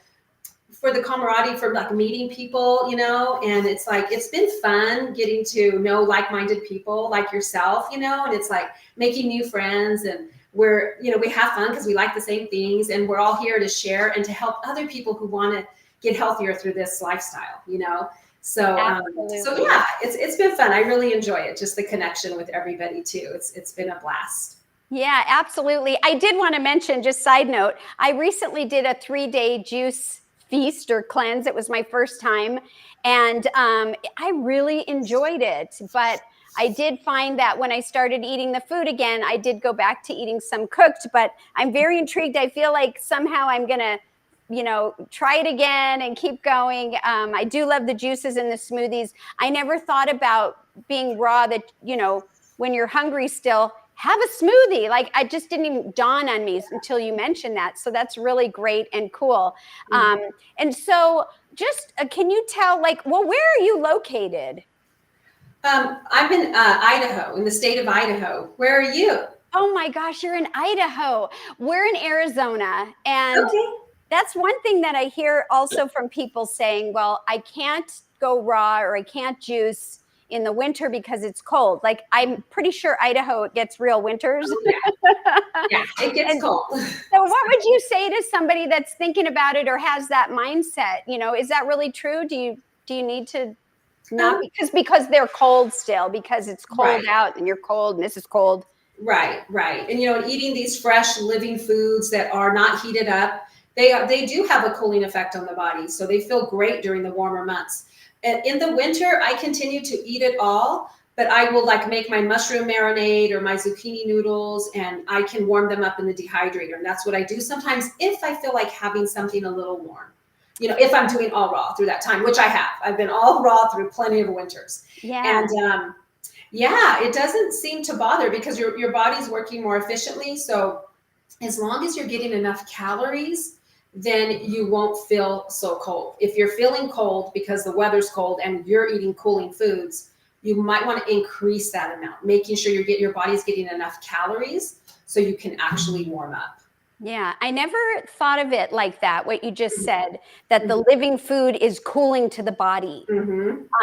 camaraderie, for like meeting people, and it's like it's been fun getting to know like-minded people like yourself, and it's like making new friends, and we have fun because we like the same things, and we're all here to share and to help other people who want to get healthier through this lifestyle. So yeah, it's been fun. I really enjoy it. Just the connection with everybody too. It's been a blast. Yeah, absolutely. I did want to mention, just side note, I recently did a 3-day juice feast or cleanse. It was my first time, and I really enjoyed it. But I did find that when I started eating the food again, I did go back to eating some cooked. But I'm very intrigued. I feel like somehow I'm gonna try it again and keep going. I do love the juices and the smoothies. I never thought about being raw, that when you're hungry still, have a smoothie. Like, I just didn't even dawn on me until you mentioned that. So that's really great and cool. And so just can you tell, where are you located? I'm in Idaho, in the state of Idaho. Where are you? Oh my gosh, you're in Idaho. We're in Arizona. And Okay. that's one thing that I hear also from people saying, well, I can't go raw or I can't juice in the winter because it's cold. Like, I'm pretty sure Idaho gets real winters. Oh, yeah. Yeah, it gets cold. So what would you say to somebody that's thinking about it or has that mindset? Is that really true? Do you need to not because they're cold still, because it's cold out and you're cold and this is cold? Right. And eating these fresh living foods that are not heated up, they do have a cooling effect on the body. So they feel great during the warmer months. And in the winter, I continue to eat it all, but I will make my mushroom marinade or my zucchini noodles, and I can warm them up in the dehydrator. And that's what I do sometimes if I feel like having something a little warm. If I'm doing all raw through that time, which I have. I've been all raw through plenty of winters. Yeah. And yeah, it doesn't seem to bother because your body's working more efficiently. So as long as you're getting enough calories, then you won't feel so cold. If you're feeling cold because the weather's cold and you're eating cooling foods, you might want to increase that amount, making sure your body's getting enough calories so you can actually warm up. Yeah, I never thought of it like that, what you just said, that the living food is cooling to the body. I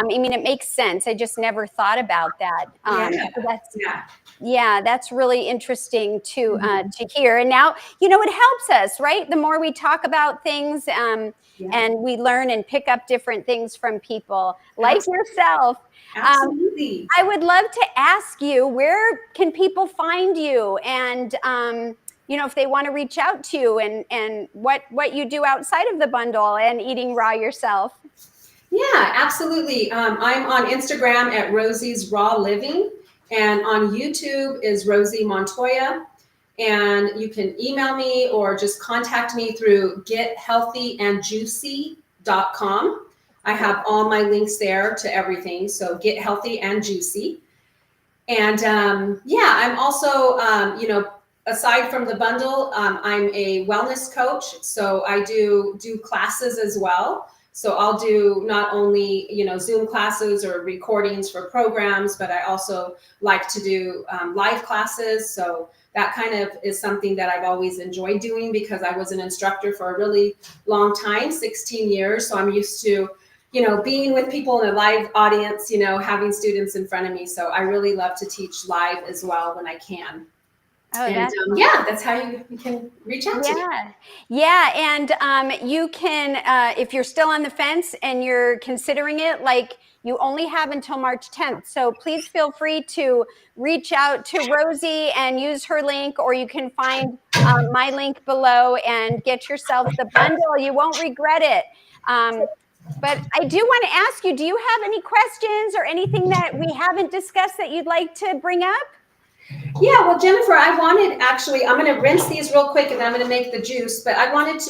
mean, it makes sense. I just never thought about that. That's really interesting to hear. And now, it helps us, right? The more we talk about things and we learn and pick up different things from people like yourself. Absolutely. I would love to ask you, where can people find you? And if they want to reach out to you, and what you do outside of the bundle and eating raw yourself. Yeah, absolutely. I'm on Instagram at Rosie's Raw Living, and on YouTube is Rosie Montoya. And you can email me or just contact me through gethealthyandjuicy.com. I have all my links there to everything. So Get Healthy and Juicy. And I'm also, aside from the bundle, I'm a wellness coach. So I do classes as well. So I'll do not only, Zoom classes or recordings for programs, but I also like to do live classes. So that kind of is something that I've always enjoyed doing because I was an instructor for a really long time, 16 years. So I'm used to, being with people in a live audience, having students in front of me. So I really love to teach live as well when I can. Oh, And that's yeah, that's how you can reach out to me. Yeah. And you can, if you're still on the fence and you're considering it, like you only have until March 10th. So please feel free to reach out to Rosie and use her link, or you can find my link below and get yourself the bundle. You won't regret it. But I do want to ask you, do you have any questions or anything that we haven't discussed that you'd like to bring up? Yeah, well, Jennifer, I wanted actually, I'm going to rinse these real quick and then I'm going to make the juice, but I wanted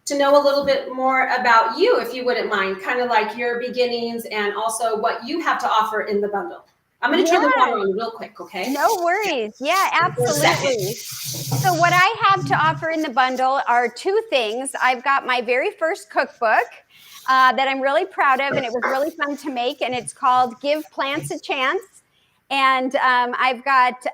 to know a little bit more about you, if you wouldn't mind, kind of like your beginnings and also what you have to offer in the bundle. I'm going to turn the water on real quick, okay? No worries. Yeah, absolutely. So what I have to offer in the bundle are two things. I've got my very first cookbook that I'm really proud of, and it was really fun to make, and it's called Give Plants a Chance. And I've got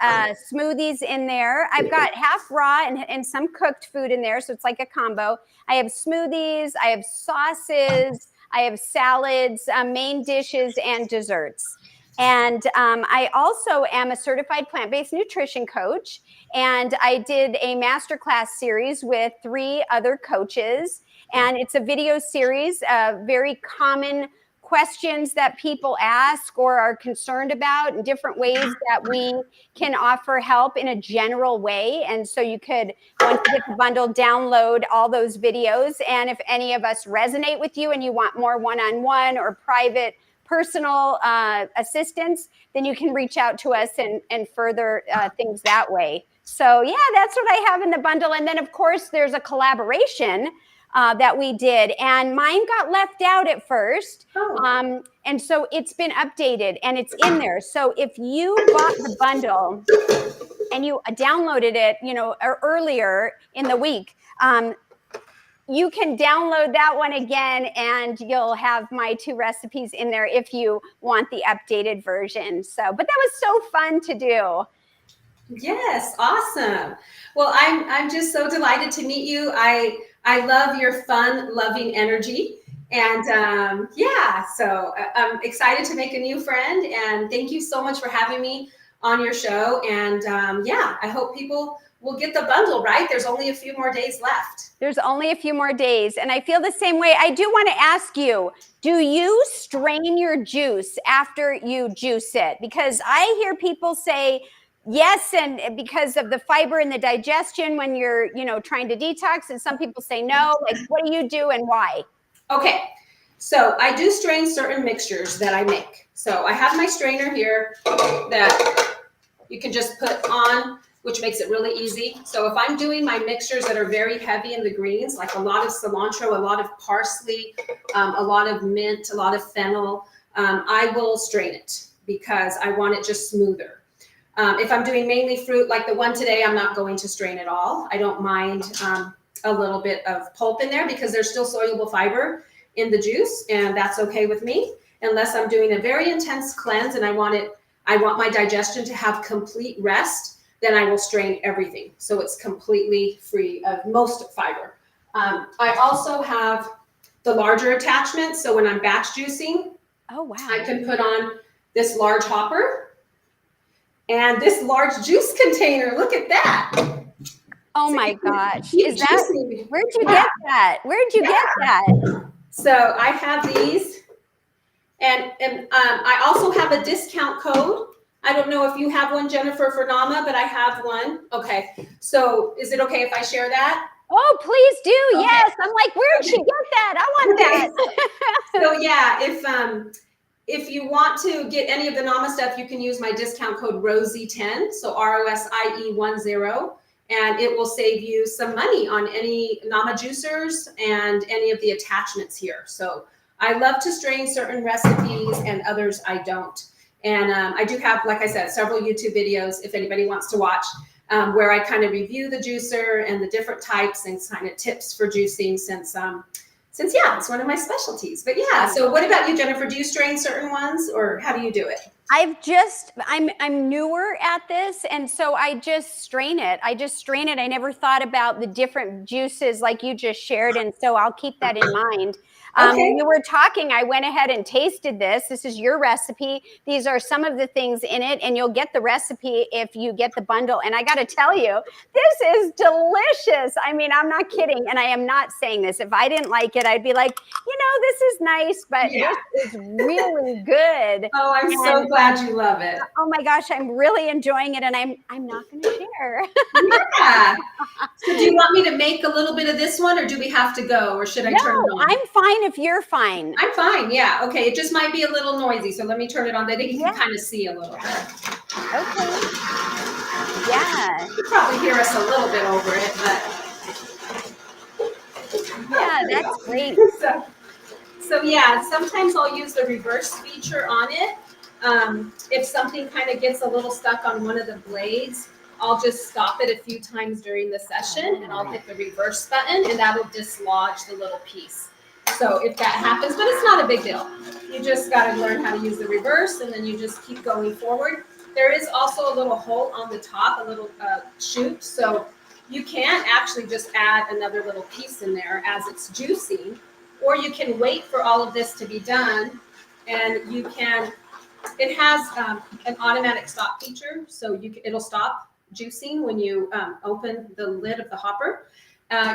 smoothies in there. I've got half raw and some cooked food in there, so it's like a combo. I have smoothies, I have sauces, I have salads, main dishes, and desserts. And I also am a certified plant-based nutrition coach, and I did a masterclass series with 3 other coaches, and it's a video series of very common questions that people ask or are concerned about, and different ways that we can offer help in a general way. And so you could, once you get the bundle, download all those videos. And if any of us resonate with you and you want more one-on-one or private personal assistance, then you can reach out to us and further things that way. So yeah, that's what I have in the bundle. And then of course there's a collaboration that we did, and mine got left out at first. And so it's been updated and it's in there. So if you bought the bundle and you downloaded it, earlier in the week, you can download that one again, and you'll have my 2 recipes in there if you want the updated version. So, but that was so fun to do. Yes, awesome. Well, I'm just so delighted to meet you. I love your fun, loving energy. And yeah, so I'm excited to make a new friend. And thank you so much for having me on your show. And yeah, I hope people will get the bundle, right? There's only a few more days left. There's only a few more days. And I feel the same way. I do want to ask you, do you strain your juice after you juice it? Because I hear people say, yes, and because of the fiber and the digestion when you're, trying to detox, and some people say no. Like, what do you do and why? Okay, so I do strain certain mixtures that I make. So I have my strainer here that you can just put on, which makes it really easy. So if I'm doing my mixtures that are very heavy in the greens, like a lot of cilantro, a lot of parsley, a lot of mint, a lot of fennel, I will strain it because I want it just smoother. If I'm doing mainly fruit, like the one today, I'm not going to strain at all. I don't mind a little bit of pulp in there because there's still soluble fiber in the juice, and that's okay with me. Unless I'm doing a very intense cleanse and I want my digestion to have complete rest, then I will strain everything. So it's completely free of most fiber. I also have the larger attachment. So when I'm batch juicing, oh wow, I can put on this large hopper and this large juice container. Look at that. Oh my gosh. Is that, where'd you get that? Where'd you get that? So I have these, and I also have a discount code. I don't know if you have one, Jennifer, for NAMA, but I have one. Okay. So is it okay if I share that? Oh, please do. Okay. Yes. I'm like, where'd she get that? I want that. So yeah, if you want to get any of the NAMA stuff, you can use my discount code ROSIE10, so ROSIE10, and it will save you some money on any NAMA juicers and any of the attachments here. So I love to strain certain recipes and others I don't. And I do have, like I said, several YouTube videos if anybody wants to watch, where I kind of review the juicer and the different types and kind of tips for juicing since yeah, it's one of my specialties. But yeah, so what about you, Jennifer? Do you strain certain ones, or how do you do it? I'm newer at this, and so I just strain it. I never thought about the different juices like you just shared, and so I'll keep that in mind. When Okay. you were talking, I went ahead and tasted this. This is your recipe. These are some of the things in it, and you'll get the recipe if you get the bundle. And I got to tell you, this is delicious. I mean, I'm not kidding, and I am not saying this. If I didn't like it, I'd be like, this is nice, but Yeah. this is really good. Oh, I'm so And glad you love it. oh my gosh, I'm really enjoying it, and I'm not going to share. Yeah. So do you want me to make a little bit of this one, or do we have to go, or should I No, turn it on? I'm fine if you're fine. I'm fine. Yeah. Okay. It just might be a little noisy, so let me turn it on. I think you Yeah. can kind of see a little bit. Okay. Yeah. You can probably hear us a little bit over it, but Yeah, that's great. So yeah, sometimes I'll use the reverse feature on it. If something kind of gets a little stuck on one of the blades, I'll just stop it a few times during the session, and I'll hit the reverse button, and that'll dislodge the little piece. So if that happens, but it's not a big deal. You just got to learn how to use the reverse, and then you just keep going forward. There is also a little hole on the top, a little chute, so you can actually just add another little piece in there as it's juicing, or you can wait for all of this to be done, and you can. It has an automatic stop feature, so it'll stop juicing when you open the lid of the hopper,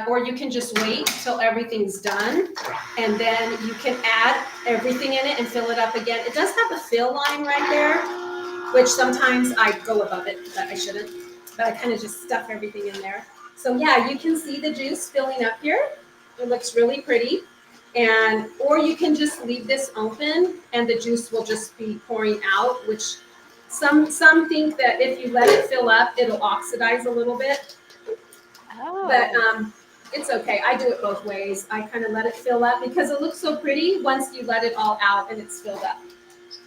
or you can just wait till everything's done, and then you can add everything in it and fill it up again. It does have a fill line right there, which sometimes I go above it, but I shouldn't. But I kind of just stuff everything in there. So yeah, you can see the juice filling up here. It looks really pretty. Or you can just leave this open and the juice will just be pouring out, which some think that if you let it fill up, it'll oxidize a little bit. Oh. But it's okay. I do it both ways. I kind of let it fill up because it looks so pretty once you let it all out and it's filled up.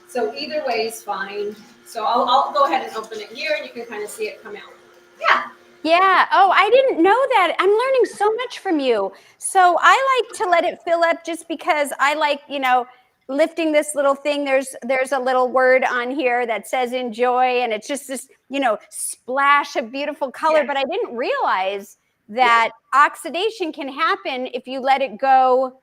So either way is fine. So I'll go ahead and open it here, and you can kind of see it come out. Yeah. Yeah. Oh, I didn't know that. I'm learning so much from you. So I like to let it fill up just because I like, lifting this little thing. There's a little word on here that says enjoy, and it's just this, splash of beautiful color. Yes. But I didn't realize that oxidation can happen if you let it go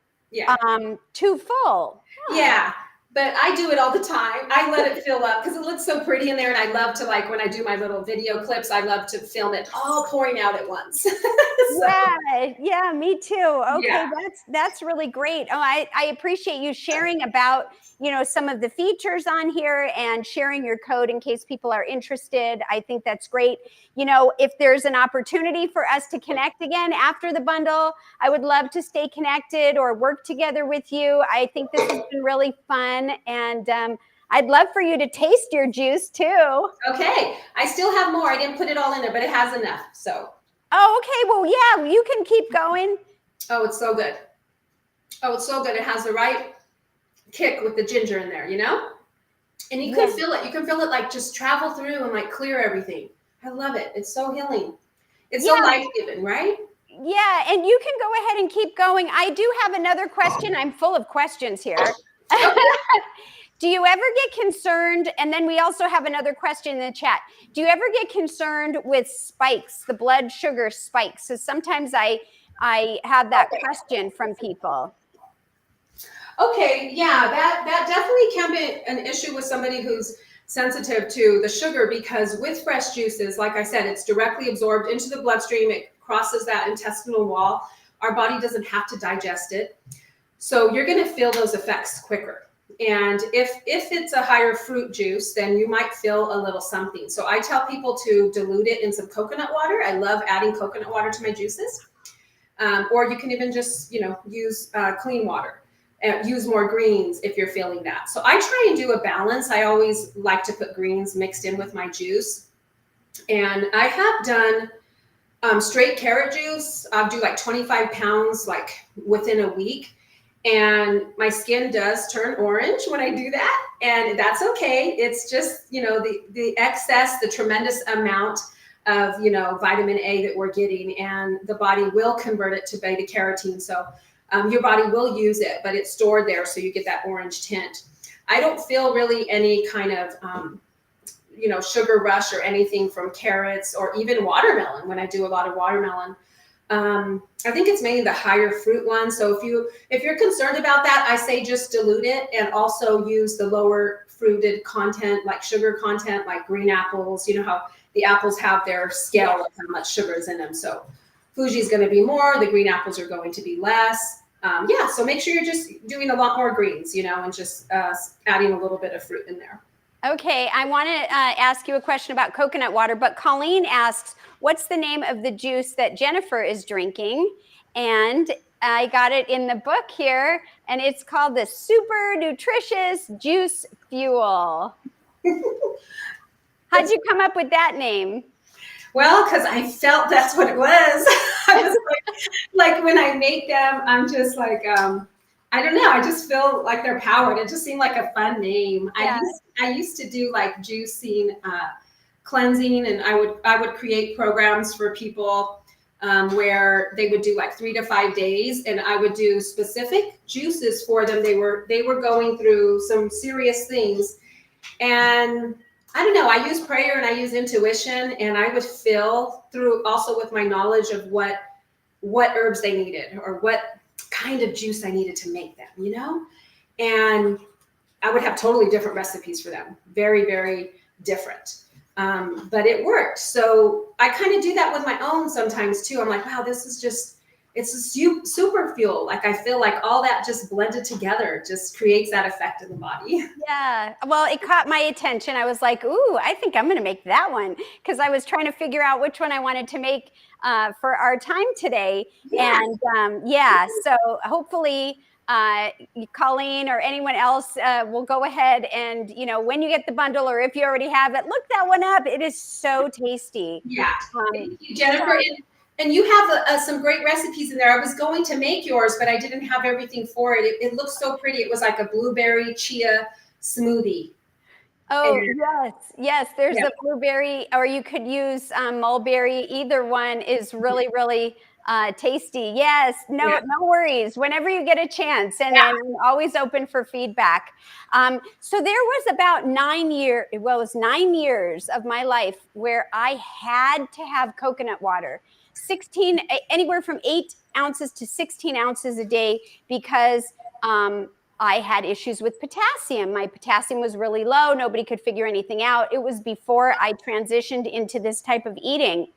too full. Huh. Yeah. But I do it all the time. I let it fill up because it looks so pretty in there. And I love to, like, when I do my little video clips, I love to film it all pouring out at once. So, Yeah, me too. Okay, yeah. that's really great. Oh, I appreciate you sharing about, some of the features on here and sharing your code in case people are interested. I think that's great. If there's an opportunity for us to connect again after the bundle, I would love to stay connected or work together with you. I think this has been really fun, and I'd love for you to taste your juice too. Okay. I still have more. I didn't put it all in there, but it has enough. So. Oh, okay. Well, yeah, you can keep going. Oh, it's so good. Oh, it's so good. It has the right kick with the ginger in there, And you can feel it. You can feel it like just travel through and like clear everything. I love it. It's so healing. It's so life-giving, right? Yeah, and you can go ahead and keep going. I do have another question. I'm full of questions here. Do you ever get concerned? And then we also have another question in the chat. Do you ever get concerned with spikes, the blood sugar spikes? So sometimes I have that question from people. Okay, yeah, that definitely can be an issue with somebody who's sensitive to the sugar, because with fresh juices, like I said, it's directly absorbed into the bloodstream. It crosses that intestinal wall. Our body doesn't have to digest it. So you're going to feel those effects quicker. And if it's a higher fruit juice, then you might feel a little something. So I tell people to dilute it in some coconut water. I love adding coconut water to my juices. Or you can even just, use clean water. Use more greens if you're feeling that. So I try and do a balance. I always like to put greens mixed in with my juice. And I have done straight carrot juice. I'll do like 25 pounds like within a week. And my skin does turn orange when I do that. And that's okay. It's just, the excess, the tremendous amount of, vitamin A that we're getting, and the body will convert it to beta carotene. So your body will use it, but it's stored there, so you get that orange tint. I don't feel really any kind of, sugar rush or anything from carrots or even watermelon when I do a lot of watermelon. I think it's mainly the higher fruit one. So if you're concerned about that, I say just dilute it and also use the lower fruited content, like sugar content, like green apples. You know how the apples have their scale of how much sugar is in them. So Fuji is going to be more, the green apples are going to be less. So make sure you're just doing a lot more greens, and just adding a little bit of fruit in there. Okay, I want to ask you a question about coconut water, but Colleen asks, what's the name of the juice that Jennifer is drinking? And I got it in the book here, and it's called the Super Nutritious Juice Fuel. How'd you come up with that name? Well, because I felt that's what it was. I was like when I make them, I'm just like, I don't know. I just feel like they're powered. It just seemed like a fun name. Yeah. I used to do like juicing, cleansing, and I would create programs for people where they would do like 3 to 5 days, and I would do specific juices for them. They were going through some serious things, and I don't know. I use prayer and I use intuition, and I would feel through also with my knowledge of what herbs they needed or what kind of juice I needed to make them, and I would have totally different recipes for them. Very, very different. But it worked. So I kind of do that with my own sometimes too. I'm like, wow, it's a super fuel. Like I feel like all that just blended together just creates that effect in the body. Yeah. Well, it caught my attention. I was like, ooh, I think I'm going to make that one, because I was trying to figure out which one I wanted to make for our time today. Yeah. And so hopefully Colleen or anyone else will go ahead and, when you get the bundle, or if you already have it, look that one up. It is so tasty. Yeah. Thank you, Jennifer. And you have some great recipes in there. I was going to make yours, but I didn't have everything for it. It looks so pretty. It was like a blueberry chia smoothie. Oh, yes. There's the blueberry, or you could use mulberry. Either one is really, really tasty. Yes, no worries. Whenever you get a chance, and I'm always open for feedback. So there was about 9 years, it was 9 years of my life where I had to have coconut water, anywhere from 8 ounces to 16 ounces a day, because I had issues with potassium. My potassium was really low. Nobody could figure anything out. It was before I transitioned into this type of eating.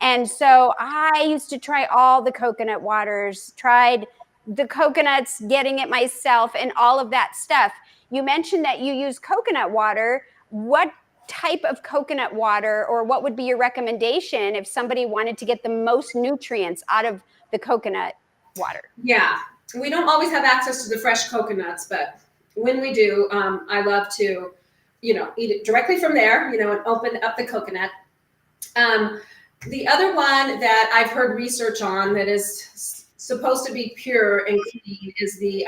And so I used to try all the coconut waters, tried the coconuts, getting it myself, and all of that stuff. You mentioned that you use coconut water. What type of coconut water, or what would be your recommendation if somebody wanted to get the most nutrients out of the coconut water? Yeah. We don't always have access to the fresh coconuts, but when we do, I love to, eat it directly from there, and open up the coconut. The other one that I've heard research on that is supposed to be pure and clean is the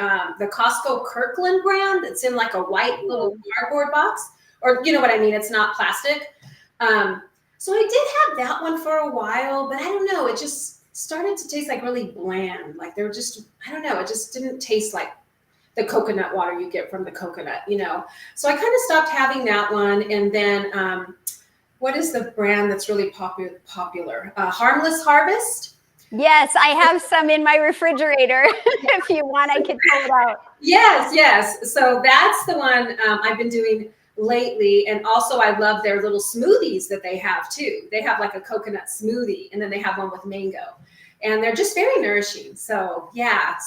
Costco Kirkland brand. It's in like a white little cardboard box, or you know what I mean? It's not plastic. So I did have that one for a while, but I don't know. It just started to taste like really bland. Like they're just, I don't know. It just didn't taste like the coconut water you get from the coconut, So I kind of stopped having that one. And then, what is the brand that's really popular? Harmless Harvest. Yes, I have some in my refrigerator. If you want, I can pull it out. Yes. So that's the one I've been doing lately. And also I love their little smoothies that they have too. They have like a coconut smoothie, and then they have one with mango, and they're just very nourishing. So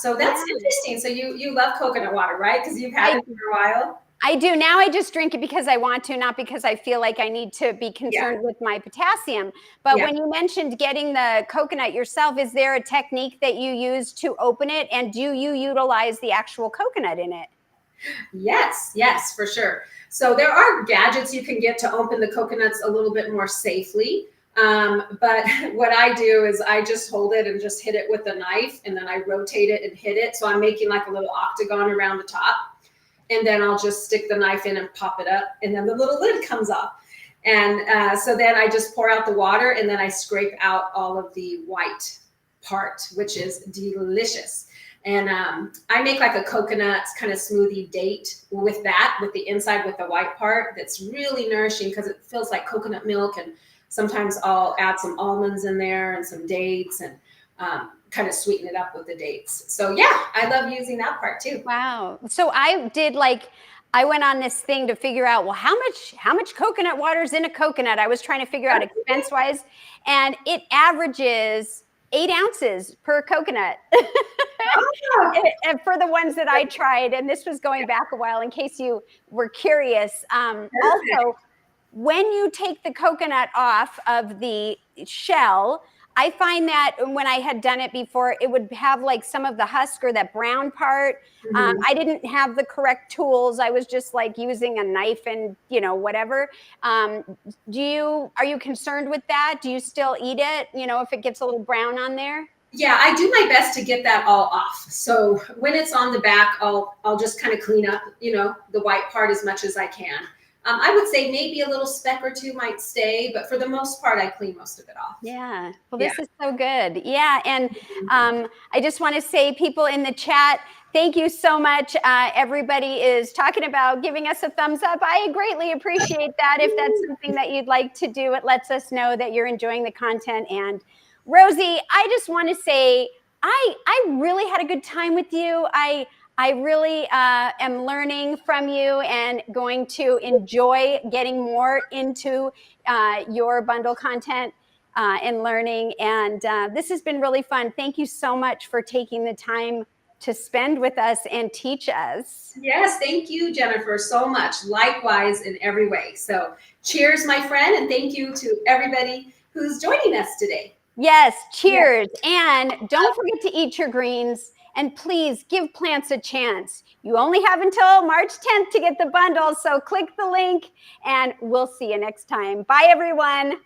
so that's interesting. So you love coconut water, right? Because you've had it for a while. I do. Now I just drink it because I want to, not because I feel like I need to be concerned with my potassium. But when you mentioned getting the coconut yourself, is there a technique that you use to open it? And do you utilize the actual coconut in it? Yes, for sure. So there are gadgets you can get to open the coconuts a little bit more safely. But what I do is I just hold it and just hit it with a knife, and then I rotate it and hit it. So I'm making like a little octagon around the top. And then I'll just stick the knife in and pop it up, and then the little lid comes off. And so then I just pour out the water, and then I scrape out all of the white part, which is delicious. And I make like a coconut kind of smoothie date with that, with the inside with the white part. That's really nourishing because it feels like coconut milk. And sometimes I'll add some almonds in there and some dates and kind of sweeten it up with the dates. So yeah, I love using that part too. Wow. So I went on this thing to figure out, well, how much coconut water is in a coconut? I was trying to figure out expense wise, and it averages 8 ounces per coconut. And for the ones that I tried, and this was going back a while in case you were curious. Also, when you take the coconut off of the shell, I find that when I had done it before, it would have like some of the husk or that brown part. I didn't have the correct tools. I was just like using a knife and, whatever. Are you concerned with that? Do you still eat it? If it gets a little brown on there? Yeah, I do my best to get that all off. So when it's on the back, I'll just kind of clean up, the white part as much as I can. I would say maybe a little speck or two might stay, but for the most part, I clean most of it off. Yeah. Well, this is so good. Yeah. And I just want to say, people in the chat, thank you so much. Everybody is talking about giving us a thumbs up. I greatly appreciate that. If that's something that you'd like to do, it lets us know that you're enjoying the content. And Rosie, I just want to say, I really had a good time with you. I really am learning from you and going to enjoy getting more into your bundle content and learning. And this has been really fun. Thank you so much for taking the time to spend with us and teach us. Yes, thank you, Jennifer, so much. Likewise in every way. So cheers, my friend, and thank you to everybody who's joining us today. Yes, cheers. Yes. And don't forget to eat your greens. And please give plants a chance. You only have until March 10th to get the bundle. So click the link and we'll see you next time. Bye, everyone.